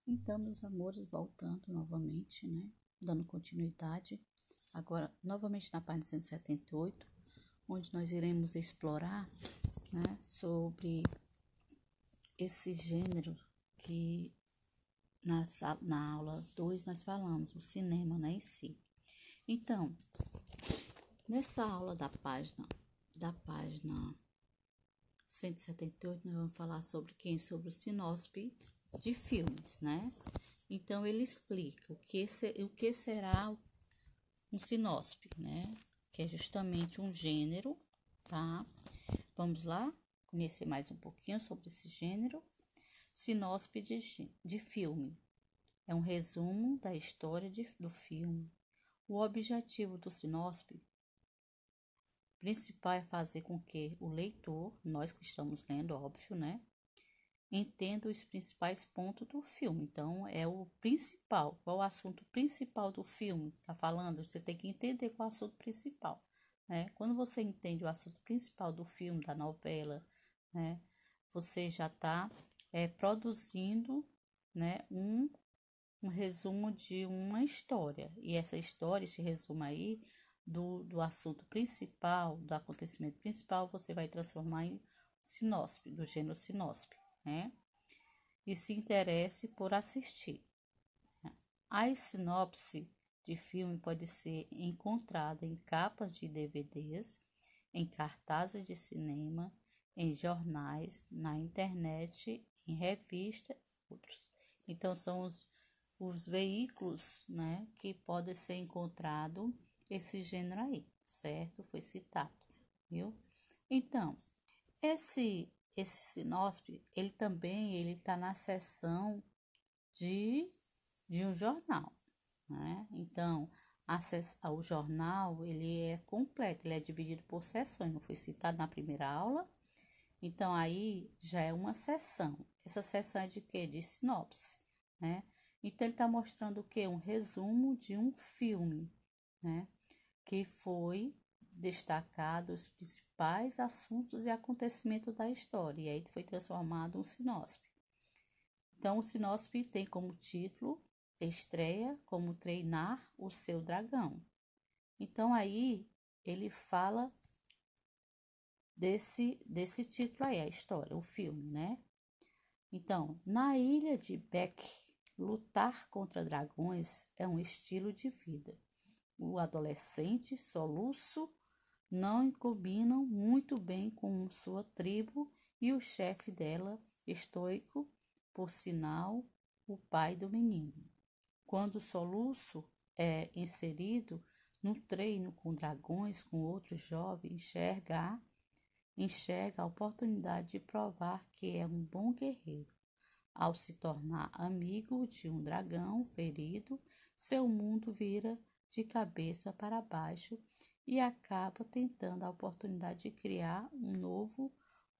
Então, meus amores, voltando novamente, né? Dando continuidade. Agora, novamente na página 178, onde nós iremos explorar, né, sobre esse gênero que na aula 2 nós falamos, o cinema, né, em si. Então, nessa aula da página 178, nós vamos falar sobre quem? Sobre o sinopse de filmes, né? Então, ele explica o que será um sinopse, né? Que é justamente um gênero, tá? Vamos lá conhecer mais um pouquinho sobre esse gênero. Sinopse de filme é um resumo da história do filme. O objetivo do sinopse principal é fazer com que o leitor, nós que estamos lendo, óbvio, né? Entenda os principais pontos do filme. Então, é o principal. Qual é o assunto principal do filme? Tá falando? Você tem que entender qual é o assunto principal, né? Quando você entende o assunto principal do filme, da novela, né? Você já está produzindo, né? Um resumo de uma história. E essa história, esse resumo aí do assunto principal, do acontecimento principal, você vai transformar em sinopse, do gênero sinopse, né? E se interesse por assistir. A sinopse de filme pode ser encontrada em capas de DVDs, em cartazes de cinema, em jornais, na internet, em revista e outros. Então, são os veículos, né, que podem ser encontrado esse gênero aí, certo? Foi citado, viu? Então, esse sinopse, ele está na seção de um jornal, né? Então, o jornal, ele é completo, ele é dividido por seções, não foi citado na primeira aula? Então, aí já é uma seção. Essa seção é de quê? De sinopse, né? Então, ele está mostrando o quê? Um resumo de um filme, né? Que foi destacado os principais assuntos e acontecimentos da história. E aí foi transformado em um sinopse. Então, o sinopse tem como título estreia como treinar o seu dragão. Então, aí ele fala desse título aí, a história, o filme, né? Então, na ilha de Beck, lutar contra dragões é um estilo de vida. O adolescente soluço não combinam muito bem com sua tribo e o chefe dela, estoico, por sinal, o pai do menino. Quando o soluço é inserido no treino com dragões, com outros jovens, enxerga a oportunidade de provar que é um bom guerreiro. Ao se tornar amigo de um dragão ferido, seu mundo vira de cabeça para baixo e acaba tentando a oportunidade de criar um novo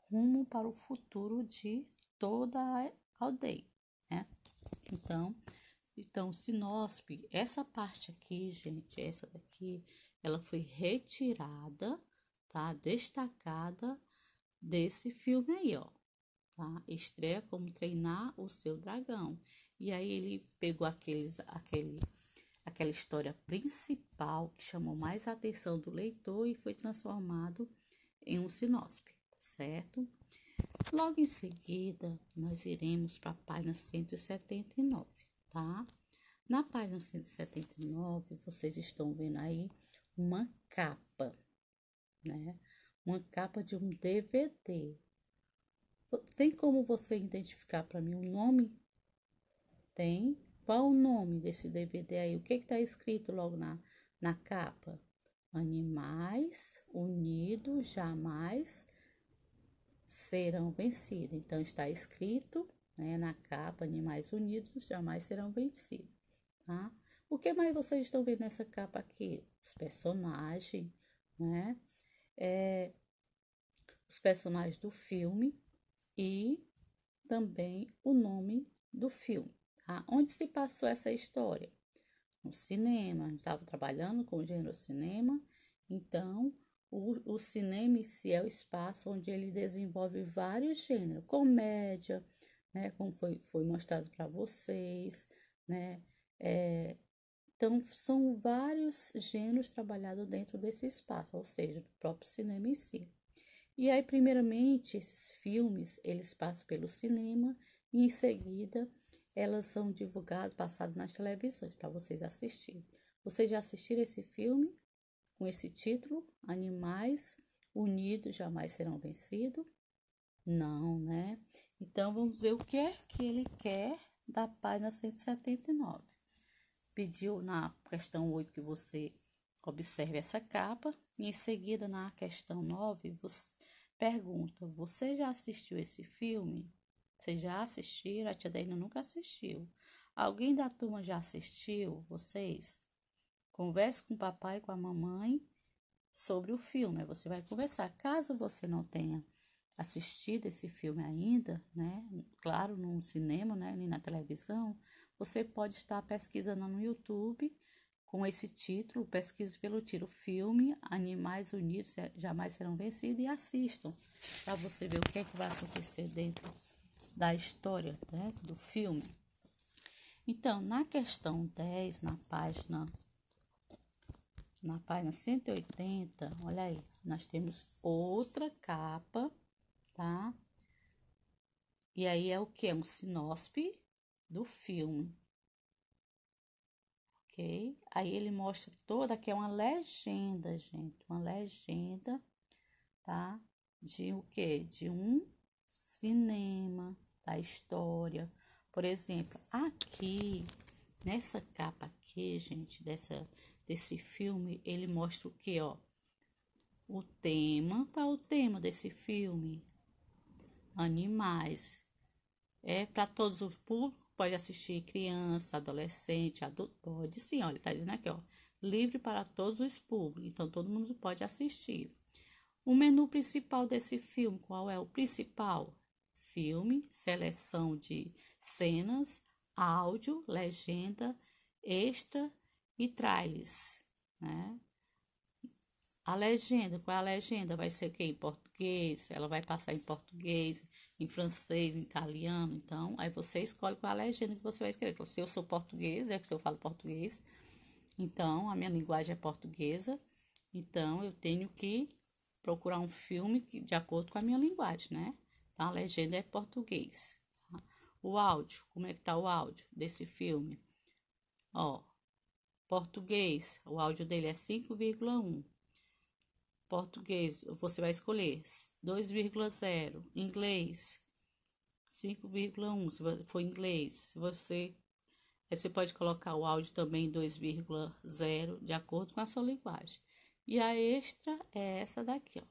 rumo para o futuro de toda a aldeia, né? Então, sinopse, essa parte aqui, gente, essa daqui, ela foi retirada, tá? Destacada desse filme aí, ó, tá? Estreia como treinar o seu dragão. E aí ele pegou aquela história principal que chamou mais a atenção do leitor e foi transformado em um sinopse, certo? Logo em seguida, nós iremos para a página 179, tá? Na página 179, vocês estão vendo aí uma capa, né? Uma capa de um DVD. Tem como você identificar para mim o nome? Tem? Qual o nome desse DVD aí? O que está escrito logo na capa? Animais unidos jamais serão vencidos. Então, está escrito, né, na capa, animais unidos jamais serão vencidos, tá? O que mais vocês estão vendo nessa capa aqui? Os personagens, né? Os personagens do filme e também o nome do filme, tá? Onde se passou essa história? No cinema. Estava trabalhando com o gênero cinema, então o cinema em si é o espaço onde ele desenvolve vários gêneros, comédia, né? Como foi mostrado para vocês, né? Então, são vários gêneros trabalhados dentro desse espaço, ou seja, do próprio cinema em si. E aí, primeiramente, esses filmes, eles passam pelo cinema e em seguida elas são divulgadas, passadas nas televisões para vocês assistirem. Vocês já assistiram esse filme com esse título? Animais unidos jamais serão vencidos? Não, né? Então, vamos ver o que é que ele quer da página 179. Pediu na questão 8 que você observe essa capa. E em seguida, na questão 9, você pergunta: você já assistiu esse filme? Vocês já assistiram? A tia Daína nunca assistiu. Alguém da turma já assistiu? Vocês? Converse com o papai e com a mamãe sobre o filme. Você vai conversar. Caso você não tenha assistido esse filme ainda, né? Claro, no cinema, né? Nem na televisão, você pode estar pesquisando no YouTube com esse título, pesquise pelo título Filme Animais Unidos Jamais Serão Vencidos e assistam para você ver o que é que vai acontecer dentro da história, né, do filme. Então, na questão 10, na página 180, olha aí, nós temos outra capa, tá? E aí é o que? Um sinopse do filme, ok? Aí ele mostra toda, aqui é uma legenda, gente, uma legenda, tá? De o quê? De um cinema, da história. Por exemplo, aqui, nessa capa aqui, gente, desse filme, ele mostra o quê, ó? O tema, qual é o tema desse filme? Animais. É para todos os públicos, pode assistir criança, adolescente, adulto, pode sim, olha, tá dizendo aqui, ó, livre para todos os públicos, então todo mundo pode assistir. O menu principal desse filme, qual é o principal? Filme, seleção de cenas, áudio, legenda, extra e trailers, né? A legenda, qual é a legenda? Vai ser o quê? Em português, ela vai passar em português, em francês, em italiano. Então, aí você escolhe qual é a legenda que você vai escrever. Se eu sou português, é que se eu falo português, então a minha linguagem é portuguesa, então eu tenho que procurar um filme de acordo com a minha linguagem, né? Então, a legenda é português. Tá? O áudio, como é que tá o áudio desse filme? Ó, português, o áudio dele é 5,1. Português, você vai escolher 2,0. Inglês, 5,1. Se for inglês, se você pode colocar o áudio também 2,0, de acordo com a sua linguagem. E a extra é essa daqui, ó.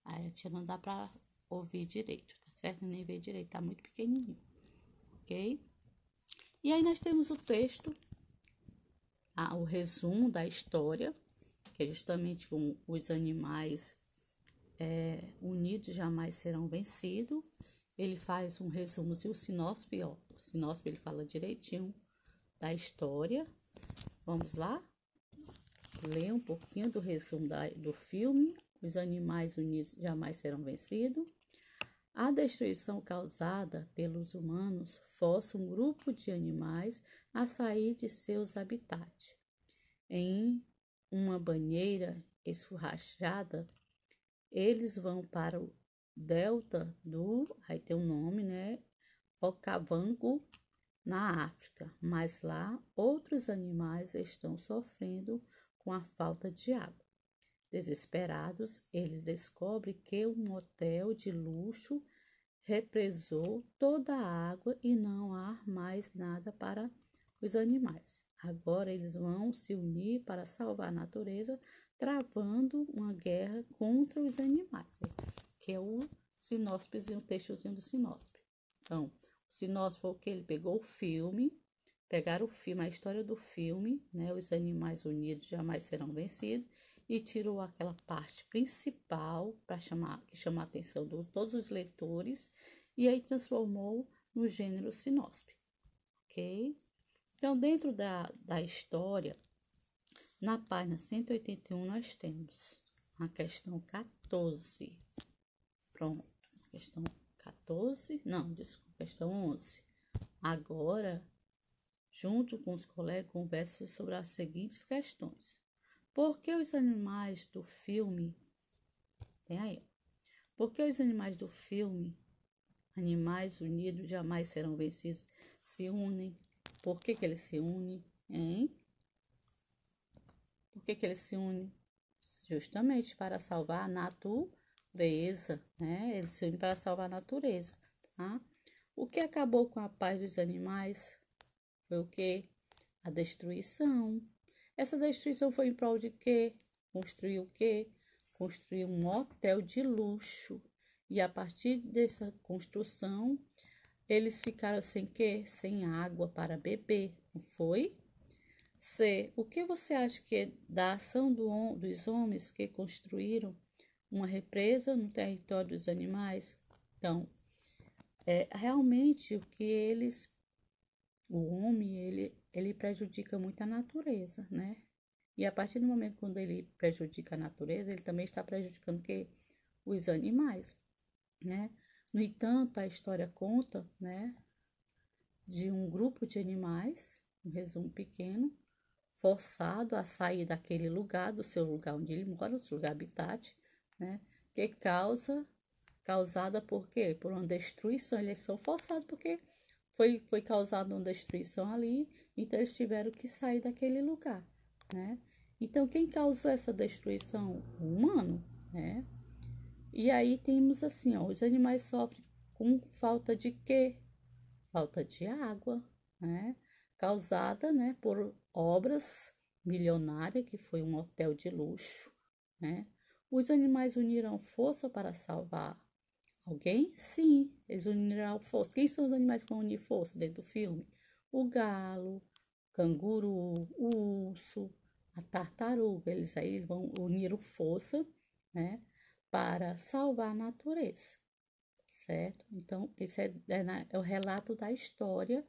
Aí a tia não dá pra ouvir direito, tá certo? Nem ver direito, tá muito pequenininho, ok? E aí nós temos o texto, o resumo da história, que é justamente com os animais unidos jamais serão vencidos. Ele faz um resumo, e o sinopse, ó, o sinopse ele fala direitinho da história. Vamos lá? Ler um pouquinho do resumo do filme. Os animais unidos jamais serão vencidos. A destruição causada pelos humanos força um grupo de animais a sair de seus habitats. Em uma banheira esforrachada, eles vão para o delta aí tem um nome, né? Okavango, na África, mas lá outros animais estão sofrendo com a falta de água. Desesperados, eles descobrem que um hotel de luxo represou toda a água e não há mais nada para os animais. Agora eles vão se unir para salvar a natureza, travando uma guerra contra os animais, que é o sinóspezinho, o textozinho do sinóspe. Então, o sinóspe foi o que ele pegou o filme, pegaram o filme, a história do filme, né? Os animais unidos jamais serão vencidos, e tirou aquela parte principal para que chama a atenção de todos os leitores, e aí transformou no gênero sinóspe, ok? Então, dentro da história, na página 181, nós temos a questão 14. Pronto, questão 14, não, desculpa, questão 11. Agora, junto com os colegas, converse sobre as seguintes questões. Por que os animais do filme... Tem aí. Por que os animais do filme, animais unidos jamais serão vencidos, se unem? Por que eles se unem, hein? Por que eles se unem? Justamente para salvar a natureza, né? Eles se unem para salvar a natureza, tá? O que acabou com a paz dos animais foi o quê? A destruição. Essa destruição foi em prol de quê? Construir o quê? Construir um hotel de luxo. E a partir dessa construção, eles ficaram sem quê? Sem água para beber, não foi? C. O que você acha que é da ação dos homens que construíram uma represa no território dos animais? Então, realmente o que o homem, ele prejudica muito a natureza, né? E a partir do momento quando ele prejudica a natureza, ele também está prejudicando o quê? Os animais, né? No entanto, a história conta, né, de um grupo de animais, um resumo pequeno, forçado a sair daquele lugar, do seu lugar onde ele mora, o seu lugar habitat, né? Que causada por quê? Por uma destruição. Eles são forçados porque foi causada uma destruição ali, então eles tiveram que sair daquele lugar, né? Então, quem causou essa destruição? O humano, né? E aí temos assim, ó, os animais sofrem com falta de quê? Falta de água, né? Causada, né, por obras milionárias, que foi um hotel de luxo, né? Os animais uniram força para salvar alguém? Sim, eles unirão força. Quem são os animais que vão unir força dentro do filme? O galo, o canguru, o urso, a tartaruga. Eles aí vão unir força, né, para salvar a natureza, certo? Então, esse é o relato da história.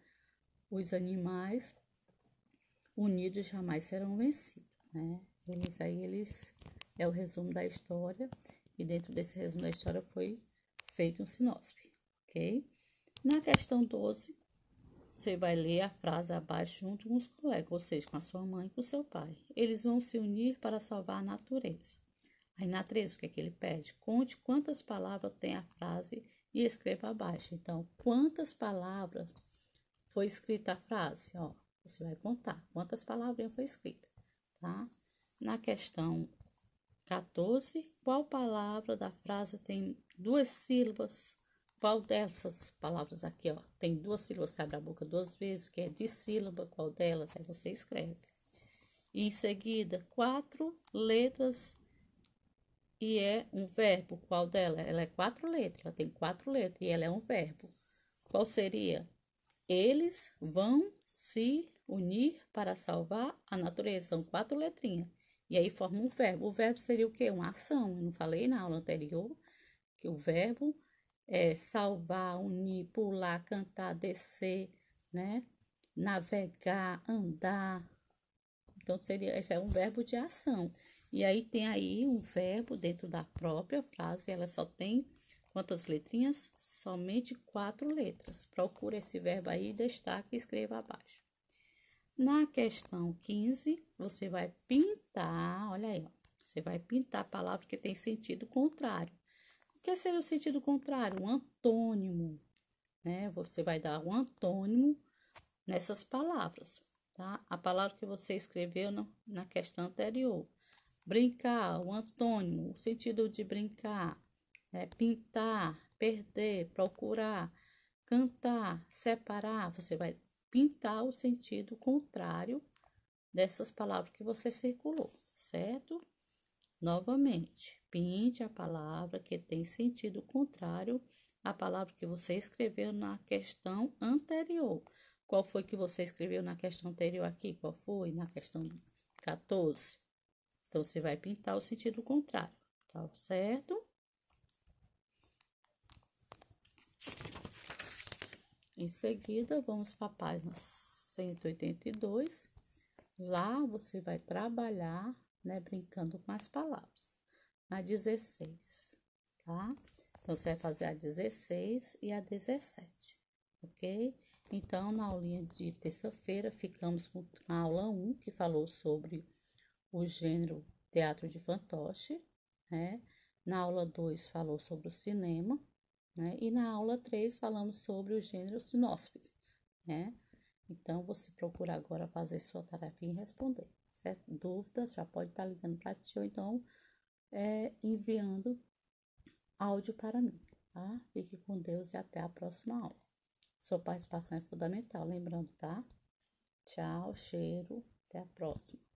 Os animais unidos jamais serão vencidos, né? Eles é o resumo da história, e dentro desse resumo da história foi feito um sinopse, ok? Na questão 12, você vai ler a frase abaixo junto com os colegas, ou seja, com a sua mãe e com o seu pai. Eles vão se unir para salvar a natureza. Aí na 13, o que é que ele pede? Conte quantas palavras tem a frase e escreva abaixo. Então, quantas palavras foi escrita a frase? Ó, você vai contar quantas palavrinhas foi escrita, tá? Na questão 14, qual palavra da frase tem duas sílabas? Qual dessas palavras aqui, ó, tem duas sílabas? Você abre a boca duas vezes, que é dissílaba, qual delas? Aí você escreve. E em seguida, 4 letras e é um verbo. Qual dela? Ela é 4 letras, ela tem 4 letras e ela é um verbo. Qual seria? Eles vão se unir para salvar a natureza. São 4 letrinhas. E aí forma um verbo. O verbo seria o quê? Uma ação. Eu não falei na aula anterior que o verbo é salvar, unir, pular, cantar, descer, né? Navegar, andar. Então, esse é um verbo de ação. E aí tem aí um verbo dentro da própria frase. Ela só tem quantas letrinhas? Somente 4 letras. Procura esse verbo aí, destaque e escreva abaixo. Na questão 15, você vai pintar, olha aí, ó, você vai pintar a palavra que tem sentido contrário. O que seria o sentido contrário? Um antônimo, né? Você vai dar um antônimo nessas palavras, tá? A palavra que você escreveu na questão anterior. Brincar, o antônimo, o sentido de brincar, né? Pintar, perder, procurar, cantar, separar. Você vai pintar o sentido contrário dessas palavras que você circulou, certo? Novamente, pinte a palavra que tem sentido contrário à palavra que você escreveu na questão anterior. Qual foi que você escreveu na questão anterior aqui? Qual foi? Na questão 14. Então, você vai pintar o sentido contrário, tá certo? Em seguida, vamos para a página 182. Lá você vai trabalhar, né, brincando com as palavras. Na 16, tá? Então, você vai fazer a 16 e a 17, ok? Então, na aulinha de terça-feira, ficamos com a aula 1, que falou sobre o gênero teatro de fantoche, né? Na aula 2, falou sobre o cinema, né? E na aula 3, falamos sobre o gênero sinóspide, né? Então, você procura agora fazer sua tarefa e responder, certo? Dúvidas, já pode estar ligando para ti, ou então enviando áudio para mim, tá? Fique com Deus e até a próxima aula. Sua participação é fundamental, lembrando, tá? Tchau, cheiro, até a próxima.